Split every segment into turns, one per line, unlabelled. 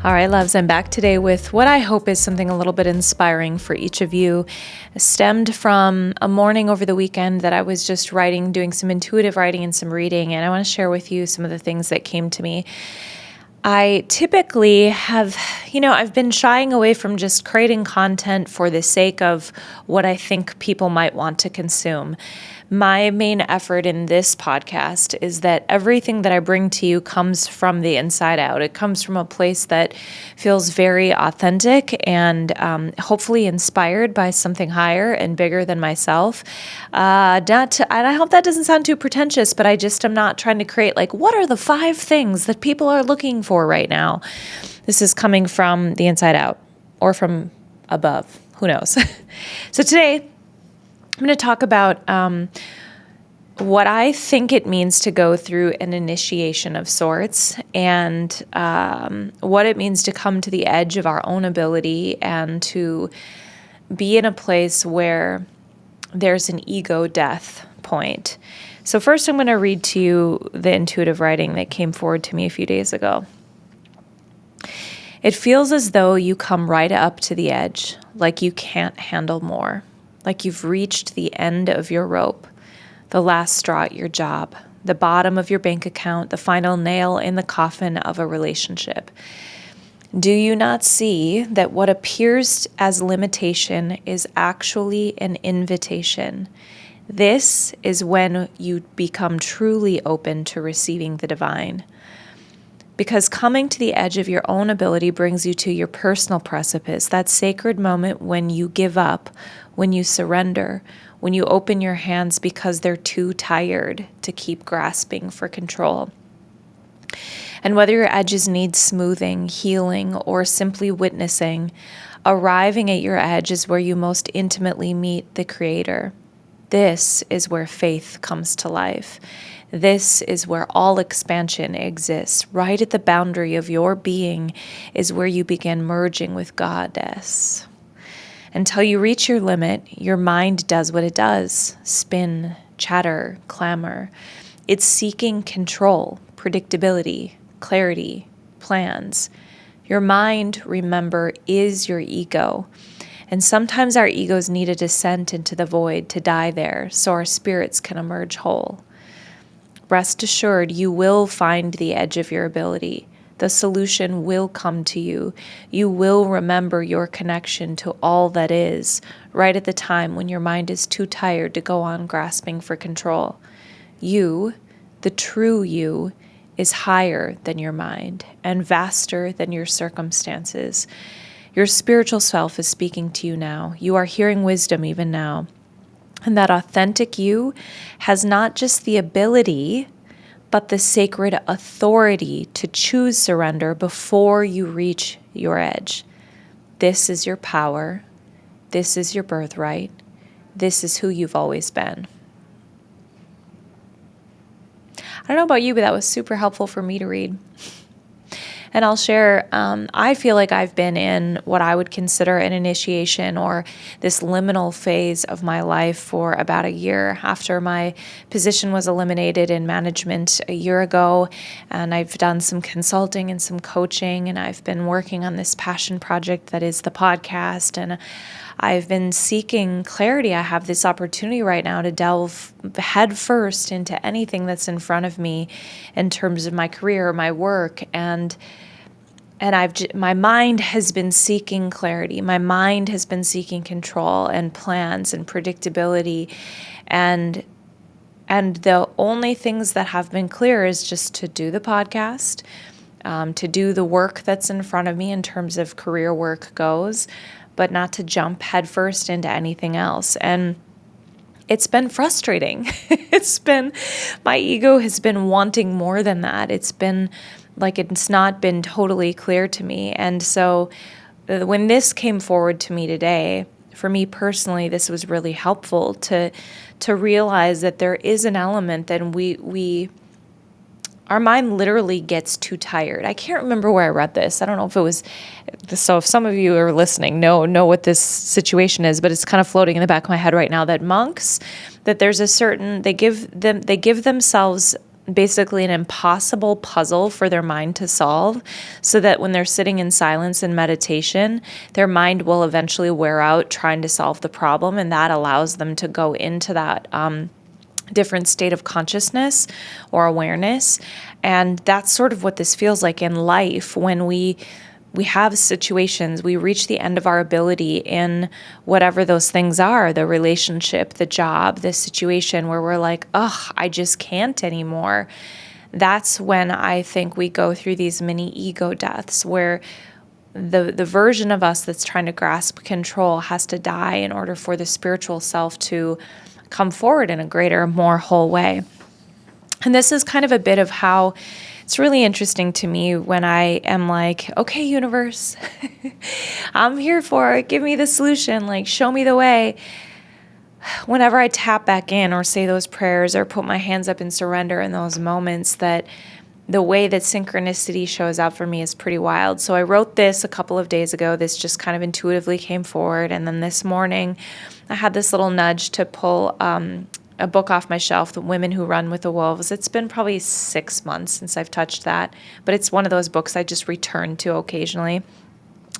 All right, loves, I'm back today with what I hope is something a little bit inspiring for each of you. It stemmed from a morning over the weekend that I was just writing, doing some intuitive writing and some reading, and I want to share with you some of the things that came to me. I typically have, I've been shying away from just creating content for the sake of what I think people might want to consume. My main effort in this podcast is that everything that I bring to you comes from the inside out. It comes from a place that feels very authentic and hopefully inspired by something higher and bigger than myself. And I hope that doesn't sound too pretentious, but I just am not trying to create what are the 5 things that people are looking for right now. This is coming from the inside out or from above. Who knows? So today, I'm going to talk about what I think it means to go through an initiation of sorts and what it means to come to the edge of our own ability and to be in a place where there's an ego death point. So first I'm going to read to you the intuitive writing that came forward to me a few days ago. It feels as though you come right up to the edge, like you can't handle more. Like you've reached the end of your rope, the last straw at your job, the bottom of your bank account, the final nail in the coffin of a relationship. Do you not see that what appears as limitation is actually an invitation? This is when you become truly open to receiving the divine. Because coming to the edge of your own ability brings you to your personal precipice, that sacred moment when you give up, when you surrender, when you open your hands because they're too tired to keep grasping for control. And whether your edges need smoothing, healing, or simply witnessing, arriving at your edge is where you most intimately meet the Creator. This is where faith comes to life. This is where all expansion exists. Right at the boundary of your being is where you begin merging with Goddess. Until you reach your limit, your mind does what it does: spin, chatter, clamor. It's seeking control, predictability, clarity, plans. Your mind, remember, is your ego. And sometimes our egos need a descent into the void to die there so our spirits can emerge whole. Rest assured, you will find the edge of your ability. The solution will come to you. You will remember your connection to all that is, right at the time when your mind is too tired to go on grasping for control. You, the true you, is higher than your mind and vaster than your circumstances. Your spiritual self is speaking to you now. You are hearing wisdom even now. And that authentic you has not just the ability, but the sacred authority to choose surrender before you reach your edge. This is your power. This is your birthright. This is who you've always been. I don't know about you, but that was super helpful for me to read. And I'll share, I feel like I've been in what I would consider an initiation or this liminal phase of my life for about a year after my position was eliminated in management a year ago. And I've done some consulting and some coaching, and I've been working on this passion project that is the podcast. And I've been seeking clarity. I have this opportunity right now to delve headfirst into anything that's in front of me in terms of my career, my work, and my mind has been seeking clarity. My mind has been seeking control and plans and predictability, and the only things that have been clear is just to do the podcast, to do the work that's in front of me in terms of career work goes, but not to jump headfirst into anything else. And it's been frustrating. My ego has been wanting more than that. It's been it's not been totally clear to me. And so when this came forward to me today, for me personally, this was really helpful to realize that there is an element that our mind literally gets too tired. I can't remember where I read this. I don't know if it was, so if some of you are listening know what this situation is, but it's kind of floating in the back of my head right now, that monks, that there's a certain, they give themselves basically an impossible puzzle for their mind to solve, so that when they're sitting in silence and meditation, their mind will eventually wear out trying to solve the problem, and that allows them to go into that different state of consciousness or awareness. And that's sort of what this feels like in life when we have situations, we reach the end of our ability in whatever those things are, the relationship, the job, the situation where we're like, ugh, I just can't anymore. That's when I think we go through these mini ego deaths where the version of us that's trying to grasp control has to die in order for the spiritual self to come forward in a greater, more whole way. And this is kind of a bit of how it's really interesting to me when I am like, okay, universe, I'm here for it. Give me the solution. Like, show me the way. Whenever I tap back in or say those prayers or put my hands up in surrender in those moments, that the way that synchronicity shows up for me is pretty wild. So I wrote this a couple of days ago. This just kind of intuitively came forward. And then this morning, I had this little nudge to pull a book off my shelf, The Women Who Run with the Wolves. It's been probably 6 months since I've touched that, but it's one of those books I just return to occasionally.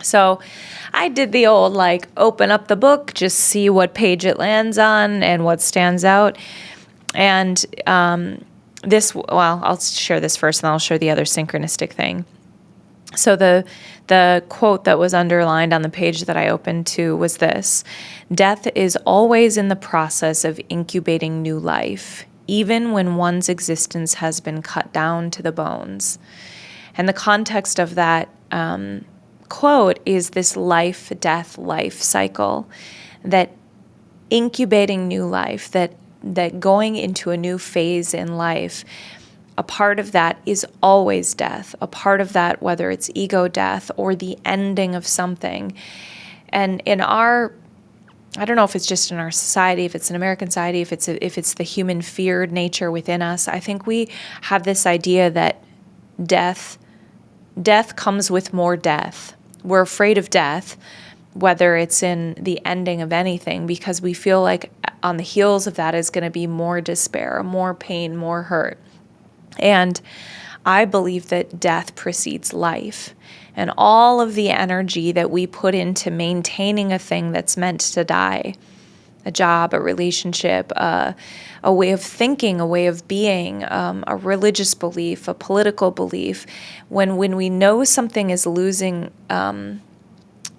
So I did the old, like, open up the book, just see what page it lands on and what stands out. And I'll share this first, and then I'll share the other synchronistic thing. So the quote that was underlined on the page that I opened to was this: death is always in the process of incubating new life, even when one's existence has been cut down to the bones. And the context of that quote is this life cycle, that incubating new life, that going into a new phase in life. A part of that is always death. A part of that, whether it's ego death or the ending of something. And in our, I don't know if it's just in our society, if it's an American society, if it's the human feared nature within us, I think we have this idea that death comes with more death. We're afraid of death, whether it's in the ending of anything, because we feel like on the heels of that is going to be more despair, more pain, more hurt. And I believe that death precedes life, and all of the energy that we put into maintaining a thing that's meant to die, a job, a relationship, a way of thinking, a way of being, a religious belief, a political belief, when we know something is losing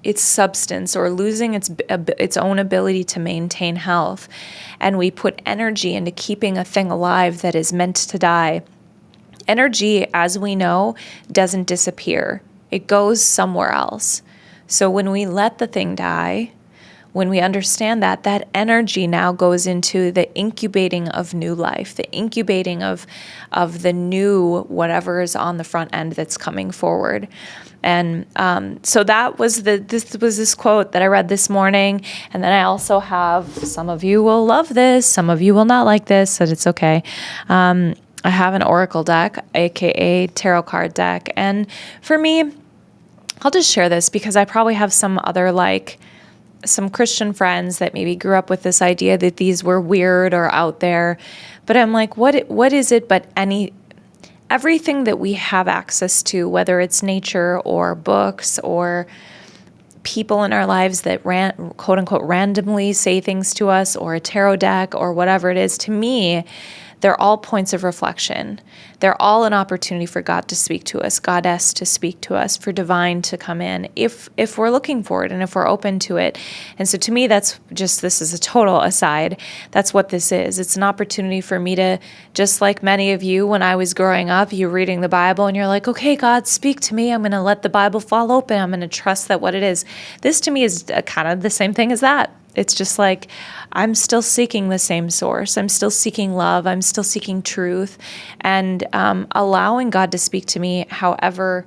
its substance or losing its own ability to maintain health, and we put energy into keeping a thing alive that is meant to die, energy, as we know, doesn't disappear. It goes somewhere else. So when we let the thing die, when we understand that energy now goes into the incubating of new life, the incubating of the new whatever is on the front end that's coming forward. And so that was this quote that I read this morning. And then I also have, some of you will love this, some of you will not like this, but it's okay. I have an oracle deck, aka tarot card deck. And for me, I'll just share this because I probably have some other, like, some Christian friends that maybe grew up with this idea that these were weird or out there. But I'm like, what is it but everything that we have access to, whether it's nature or books or people in our lives that quote unquote randomly say things to us, or a tarot deck or whatever it is, to me, they're all points of reflection. They're all an opportunity for God to speak to us, Goddess to speak to us, for divine to come in, if we're looking for it and if we're open to it. And so to me, that's just, this is a total aside. That's what this is. It's an opportunity for me to, just like many of you, when I was growing up, you're reading the Bible and you're like, okay, God, speak to me. I'm going to let the Bible fall open. I'm going to trust that what it is. This to me is kind of the same thing as that. It's just like, I'm still seeking the same source. I'm still seeking love. I'm still seeking truth, and allowing God to speak to me however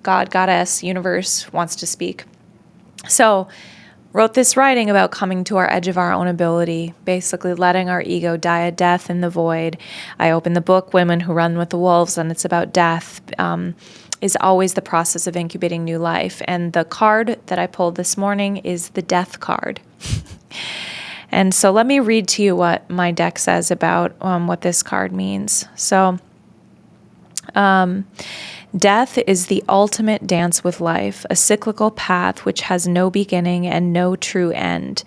God, Goddess, universe wants to speak. So wrote this writing about coming to our edge of our own ability, basically letting our ego die a death in the void. I opened the book, Women Who Run with the Wolves, and it's about death. Is always the process of incubating new life. And the card that I pulled this morning is the death card. And so let me read to you what my deck says about what this card means. So Death is the ultimate dance with life, a cyclical path which has no beginning and no true end.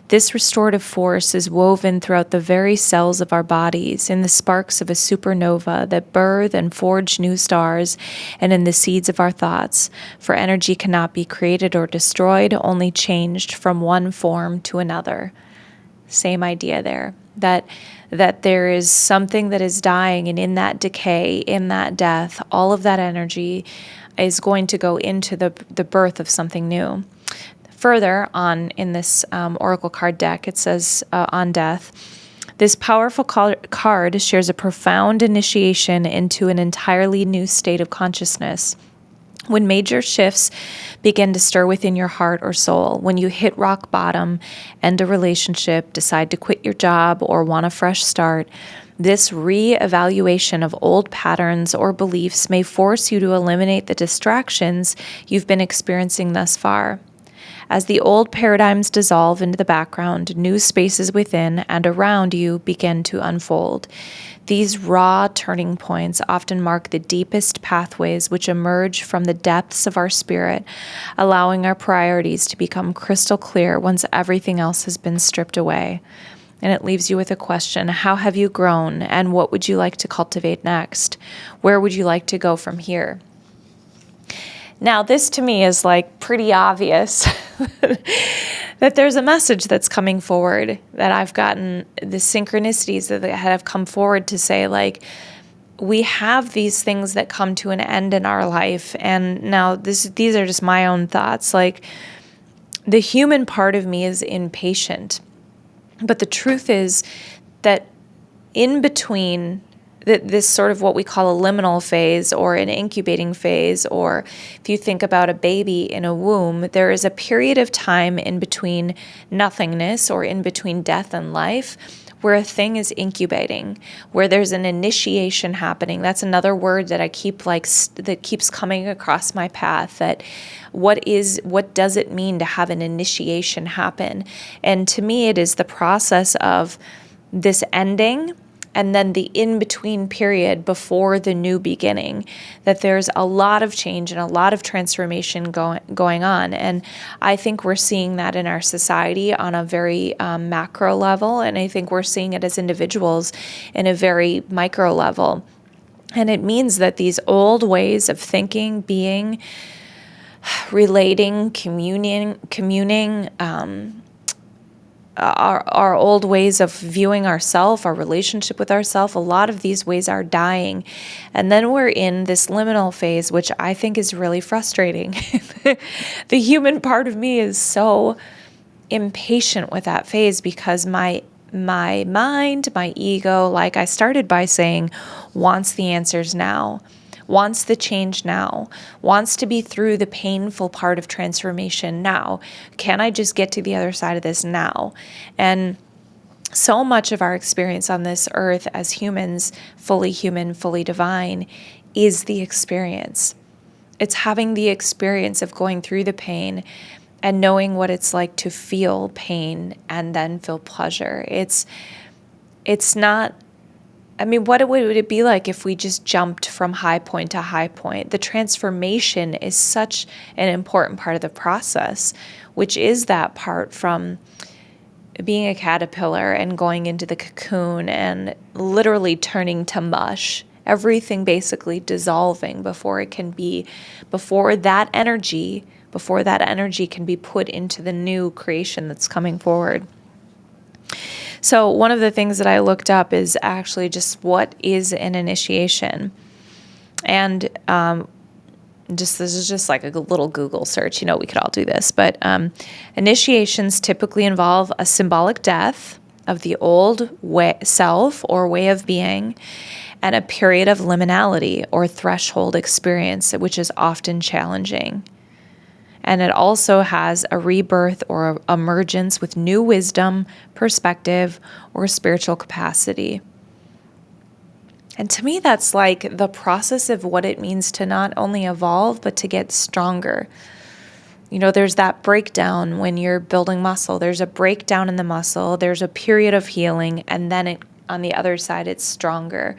This restorative force is woven throughout the very cells of our bodies, in the sparks of a supernova that birth and forge new stars, and in the seeds of our thoughts. For energy cannot be created or destroyed, only changed from one form to another. Same idea there. That there is something that is dying, and in that decay, in that death, all of that energy is going to go into the birth of something new. Further on in this oracle card deck, it says on death, this powerful card shares a profound initiation into an entirely new state of consciousness. When major shifts begin to stir within your heart or soul, when you hit rock bottom, end a relationship, decide to quit your job, or want a fresh start, this re-evaluation of old patterns or beliefs may force you to eliminate the distractions you've been experiencing thus far. As the old paradigms dissolve into the background, new spaces within and around you begin to unfold. These raw turning points often mark the deepest pathways which emerge from the depths of our spirit, allowing our priorities to become crystal clear once everything else has been stripped away. And it leaves you with a question: how have you grown, and what would you like to cultivate next? Where would you like to go from here? Now, this to me is like pretty obvious that there's a message that's coming forward, that I've gotten the synchronicities that have come forward to say, like, we have these things that come to an end in our life. And now these are just my own thoughts. Like, the human part of me is impatient. But the truth is that in between this sort of what we call a liminal phase or an incubating phase, or if you think about a baby in a womb, there is a period of time in between nothingness or in between death and life where a thing is incubating, where there's an initiation happening. That's another word that I keep that keeps coming across my path, that what does it mean to have an initiation happen? And to me, it is the process of this ending and then the in-between period before the new beginning, that there's a lot of change and a lot of transformation going on. And I think we're seeing that in our society on a very macro level, and I think we're seeing it as individuals in a very micro level. And it means that these old ways of thinking, being, relating, communing, our old ways of viewing ourselves, our relationship with ourselves, a lot of these ways are dying. And then we're in this liminal phase, which I think is really frustrating. The human part of me is so impatient with that phase because my mind, my ego, like I started by saying, wants the answers now, wants the change now, wants to be through the painful part of transformation now. Can I just get to the other side of this now? And so much of our experience on this earth as humans, fully human, fully divine, is the experience. It's having the experience of going through the pain and knowing what it's like to feel pain and then feel pleasure. It's not, I mean, what would it be like if we just jumped from high point to high point? The transformation is such an important part of the process, which is that part from being a caterpillar and going into the cocoon and literally turning to mush, everything basically dissolving before that energy can be put into the new creation that's coming forward. So one of the things that I looked up is actually just what is an initiation. And this is just like a little Google search. You know, we could all do this. But initiations typically involve a symbolic death of the old self or way of being, and a period of liminality or threshold experience, which is often challenging. And it also has a rebirth or emergence with new wisdom, perspective, or spiritual capacity. And to me, that's like the process of what it means to not only evolve, but to get stronger. You know, there's that breakdown when you're building muscle. There's a breakdown in the muscle. There's a period of healing, and then on the other side, it's stronger.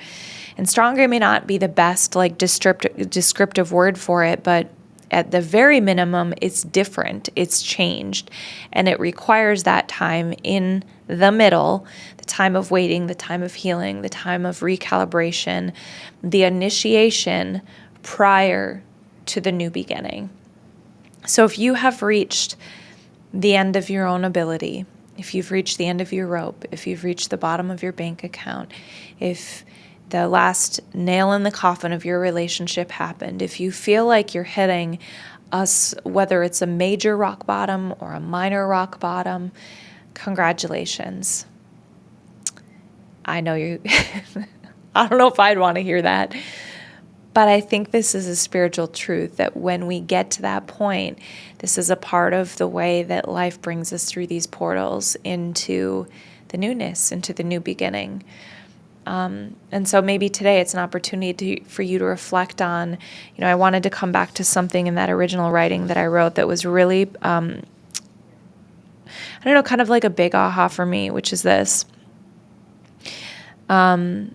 And stronger may not be the best like descriptive word for it, but at the very minimum, it's different, it's changed, and it requires that time in the middle, the time of waiting, the time of healing, the time of recalibration, the initiation prior to the new beginning. So if you have reached the end of your own ability, if you've reached the end of your rope, if you've reached the bottom of your bank account, if the last nail in the coffin of your relationship happened, if you feel like you're hitting us, whether it's a major rock bottom or a minor rock bottom, congratulations. I know you, I don't know if I'd want to hear that, but I think this is a spiritual truth that when we get to that point, this is a part of the way that life brings us through these portals into the newness, into the new beginning. And so maybe today it's an opportunity for you to reflect on, I wanted to come back to something in that original writing that I wrote that was really, kind of like a big aha for me, which is this. The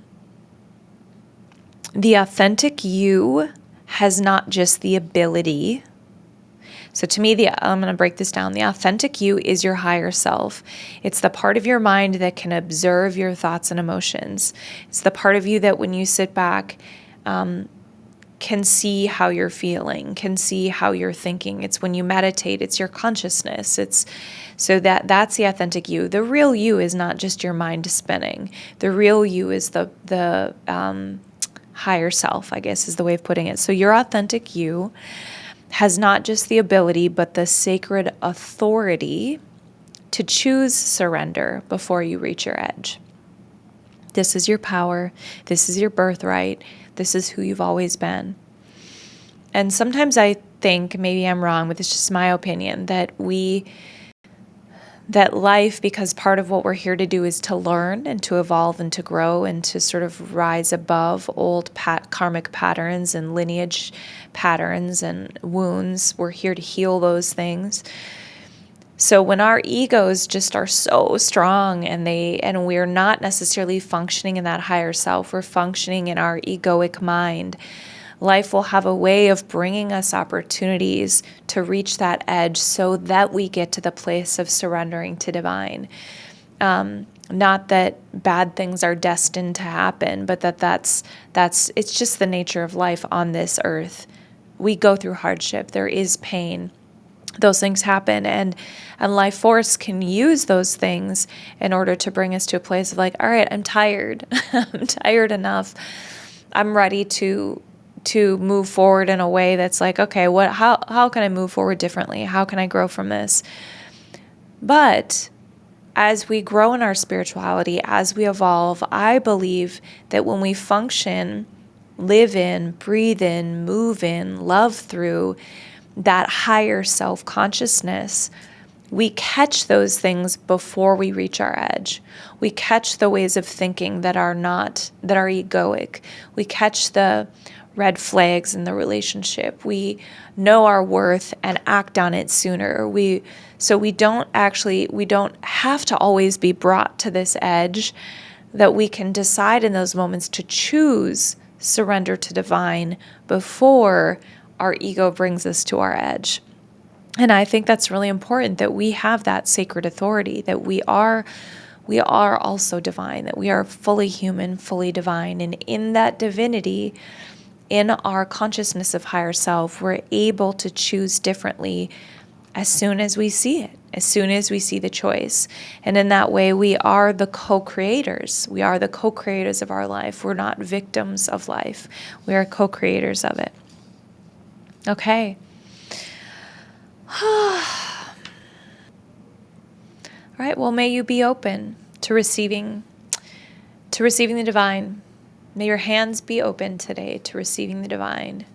authentic you has not just the ability. So to me, I'm going to break this down. The authentic you is your higher self. It's the part of your mind that can observe your thoughts and emotions. It's the part of you that when you sit back, can see how you're feeling, can see how you're thinking. It's when you meditate, it's your consciousness. That's the authentic you. The real you is not just your mind spinning. The real you is the higher self, I guess is the way of putting it. So your authentic you has not just the ability, but the sacred authority to choose surrender before you reach your edge. This is your power. This is your birthright. This is who you've always been. And sometimes I think, maybe I'm wrong, but it's just my opinion, that life, because part of what we're here to do is to learn and to evolve and to grow and to sort of rise above old karmic patterns and lineage patterns and wounds. We're here to heal those things. So when our egos just are so strong and we're not necessarily functioning in that higher self, we're functioning in our egoic mind, life will have a way of bringing us opportunities to reach that edge so that we get to the place of surrendering to divine. Not that bad things are destined to happen, but that's it's just the nature of life on this earth. We go through hardship. There is pain. Those things happen, and life force can use those things in order to bring us to a place of like, all right, I'm tired. I'm tired enough. I'm ready to move forward in a way that's like, okay, how can I move forward differently? How can I grow from this? But as we grow in our spirituality, as we evolve, I believe that when we function, live in, breathe in, move in, love through that higher self-consciousness, we catch those things before we reach our edge. We catch the ways of thinking that are egoic. We catch the red flags in the relationship. We know our worth and act on it sooner. So we don't have to always be brought to this edge, that we can decide in those moments to choose surrender to divine before our ego brings us to our edge. And I think that's really important, that we have that sacred authority, that we are also divine, that we are fully human, fully divine. And in that divinity, in our consciousness of higher self, we're able to choose differently as soon as we see it, as soon as we see the choice. And in that way, we are the co-creators. We are the co-creators of our life. We're not victims of life. We are co-creators of it. Okay. All right. Well, may you be open to receiving the divine. May your hands be open today to receiving the divine.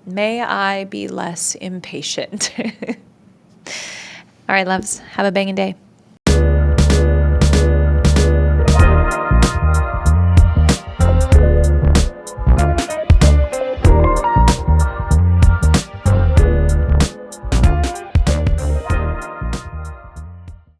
May I be less impatient. All right, loves. Have a banging day.